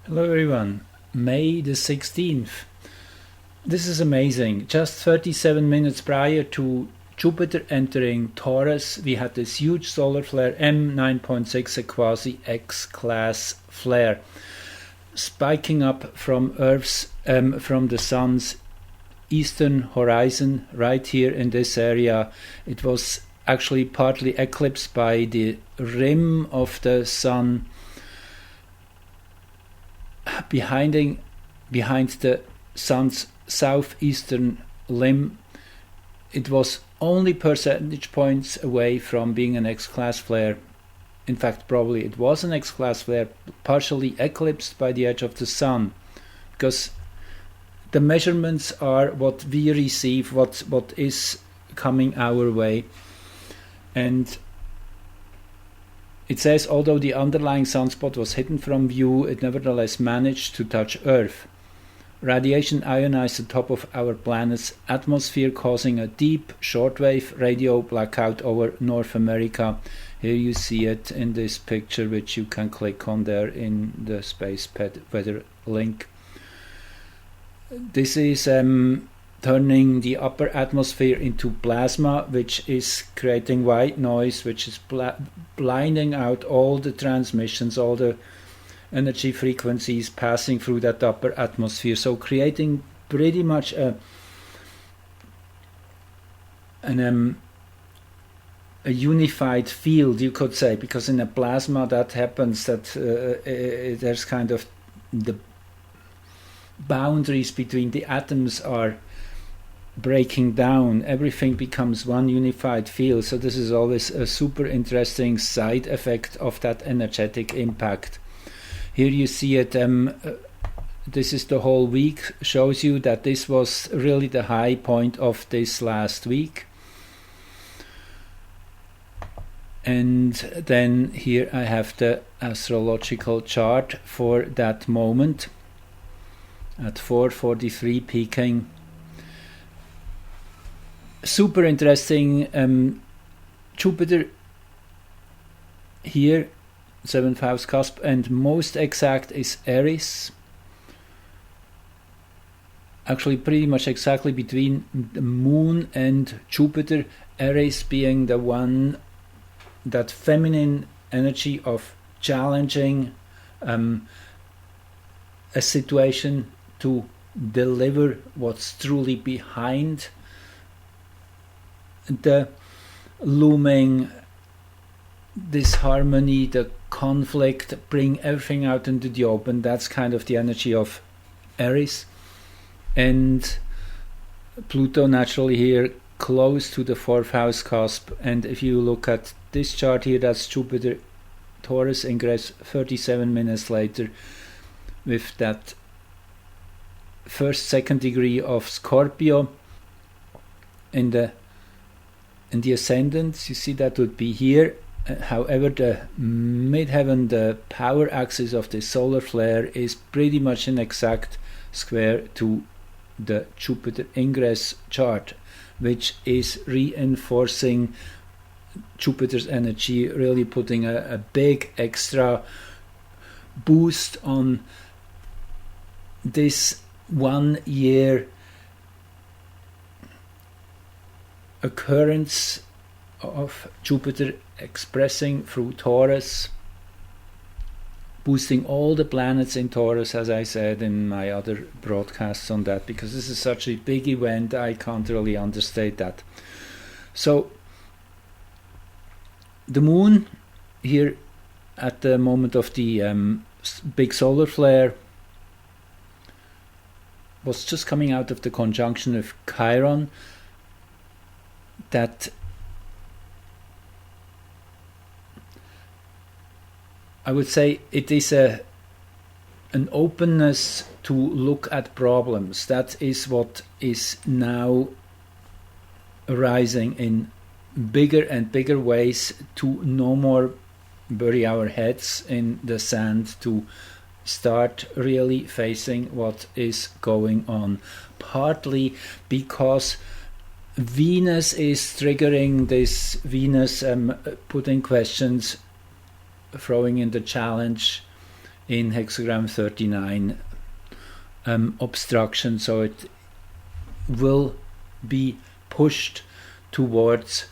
Hello everyone, May the 16th. This is amazing. Just 37 minutes prior to Jupiter entering Taurus, we had this huge solar flare M9.6, a quasi X-class flare, spiking up from from the Sun's eastern horizon right here in this area. It was actually partly eclipsed by the rim of the Sun behind the Sun's southeastern limb. It was only percentage points away from being an X-class flare. In fact, probably it was an X-class flare, partially eclipsed by the edge of the Sun, because the measurements are what we receive, what is coming our way. And it says, although the underlying sunspot was hidden from view, it nevertheless managed to touch Earth. Radiation ionized the top of our planet's atmosphere, causing a deep shortwave radio blackout over North America. Here you see it in this picture, which you can click on there in the Space Weather link. This is turning the upper atmosphere into plasma, which is creating white noise, which is blinding out all the transmissions, all the energy frequencies passing through that upper atmosphere, so creating pretty much a unified field, you could say, because in a plasma that happens, that there's kind of the boundaries between the atoms are breaking down, everything becomes one unified field. So this is always a super interesting side effect of that energetic impact. Here you see it, this is the whole week, shows you that this was really the high point of this last week. And then here I have the astrological chart for that moment at 4:43 peaking. Super interesting. Jupiter here, 7th house cusp, and most exact is Aries. Actually pretty much exactly between the Moon and Jupiter, Aries being the one, that feminine energy of challenging a situation to deliver what's truly behind the looming disharmony, the conflict, bring everything out into the open. That's kind of the energy of Aries. And Pluto naturally here close to the 4th house cusp. And if you look at this chart here, that's Jupiter, Taurus Ingress 37 minutes later, with that second degree of Scorpio in the ascendant. You see that would be here. However, the midheaven, the power axis of the solar flare, is pretty much an exact square to the Jupiter Ingress chart, which is reinforcing Jupiter's energy, really putting a big extra boost on this 1 year occurrence of Jupiter expressing through Taurus, boosting all the planets in Taurus, as I said in my other broadcasts on that, because this is such a big event, I can't really understate that. So the Moon here at the moment of the big solar flare was just coming out of the conjunction of Chiron. That I would say it is an openness to look at problems. That is what is now arising in bigger and bigger ways, to no more bury our heads in the sand, to start really facing what is going on. Partly because Venus is triggering this, Venus putting questions, throwing in the challenge in hexagram 39 obstruction, so it will be pushed towards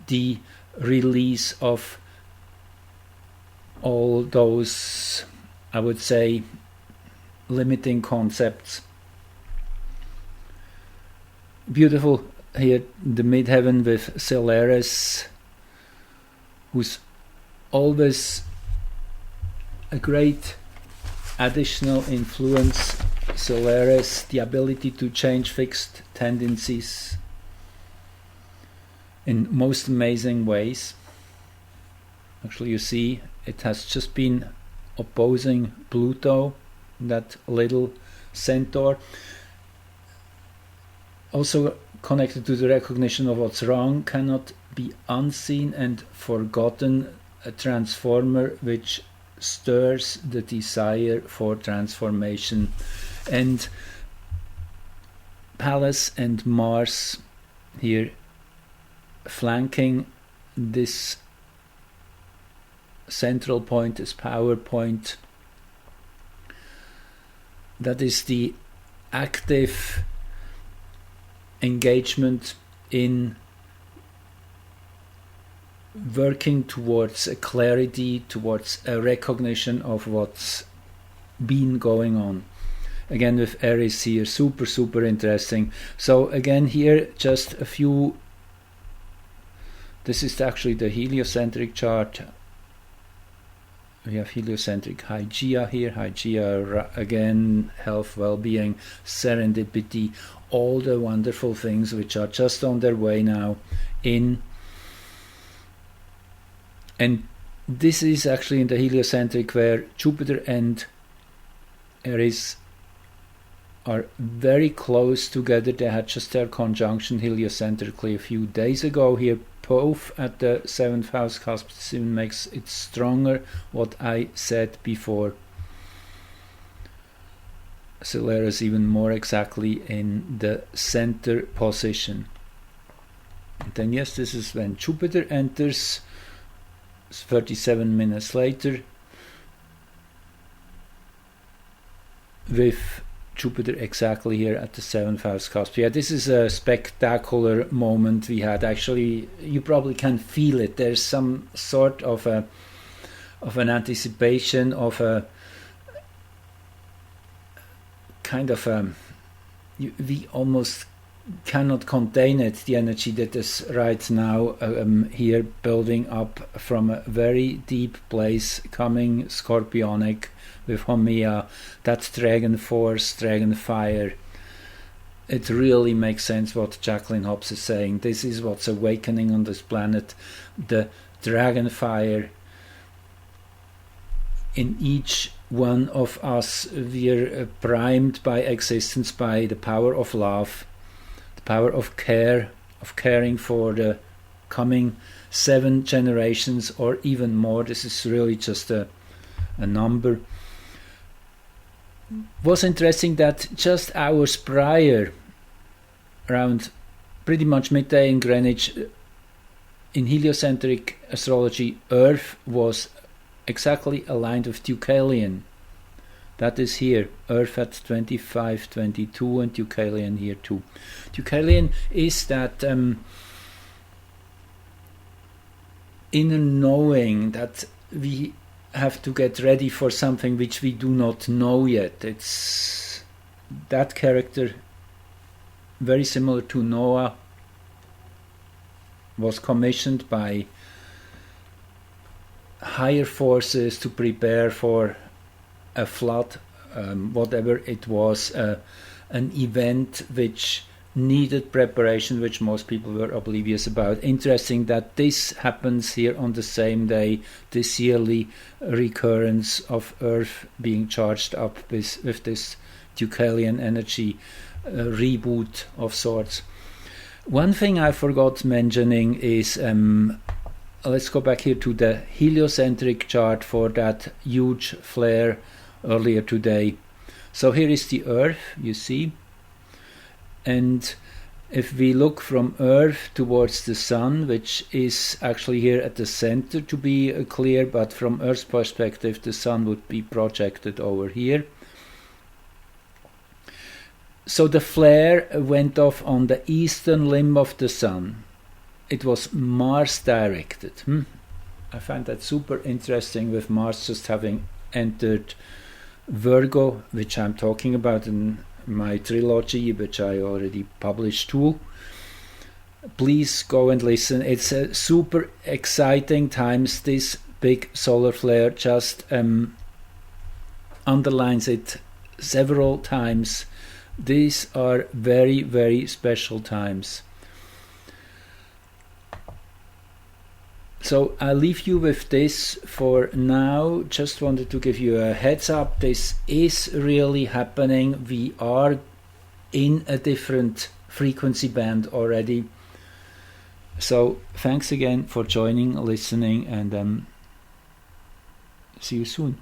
the release of all those, I would say, limiting concepts. Beautiful here, the midheaven with Solaris, who's always a great additional influence. Solaris, the ability to change fixed tendencies in most amazing ways. Actually, you see, it has just been opposing Pluto, that little centaur. Also connected to the recognition of what's wrong, cannot be unseen and forgotten, a transformer which stirs the desire for transformation. And Pallas and Mars here flanking this central point, this power point. That is the active engagement in working towards a clarity, towards a recognition of what's been going on. Again with Aries here, super interesting. So again here just a few, this is actually the heliocentric chart. We have heliocentric Hygeia here, Hygeia again, health, well-being, serendipity, all the wonderful things which are just on their way now in. And this is actually in the heliocentric where Jupiter and Aries are very close together. They had just their conjunction heliocentrically a few days ago here, both at the 7th house cusp. This even makes it stronger what I said before. Solaris even more exactly in the center position. And then yes, this is when Jupiter enters, 37 minutes later, with Jupiter exactly here at the 7th house cusp. Yeah, this is a spectacular moment we had. Actually, you probably can feel it. There's some sort of an anticipation of a kind of we almost cannot contain it, the energy that is right now here building up from a very deep place, coming scorpionic with Homea, that dragon force, dragon fire. It really makes sense what Jacqueline Hobbs is saying. This is what's awakening on this planet, the dragon fire in each one of us. We're primed by existence, by the power of love, the power of care, of caring for the coming 7 generations or even more. This is really just a number. Was interesting that just hours prior, around pretty much midday in Greenwich, in heliocentric astrology, Earth was exactly aligned with Deucalion. That is here, Earth at 25-22 and Deucalion here too. Deucalion is that inner knowing that we have to get ready for something which we do not know yet. It's that character, very similar to Noah, was commissioned by higher forces to prepare for a flood, whatever it was, an event which needed preparation, which most people were oblivious about. Interesting that this happens here on the same day, this yearly recurrence of Earth being charged up with this Deucalion energy, reboot of sorts. One thing I forgot mentioning is, let's go back here to the heliocentric chart for that huge flare earlier today. So here is the Earth, you see, and If we look from Earth towards the Sun, which is actually here at the center to be clear, but from Earth's perspective the Sun would be projected over here. So the flare went off on the eastern limb of the Sun. It was Mars directed. I find that super interesting, with Mars just having entered Virgo, which I'm talking about in my trilogy, which I already published too. Please go and listen. It's a super exciting times. This big solar flare just underlines it several times. These are very, very special times. So I'll leave you with this for now. Just wanted to give you a heads up. This is really happening. We are in a different frequency band already. So thanks again for joining, listening, and see you soon.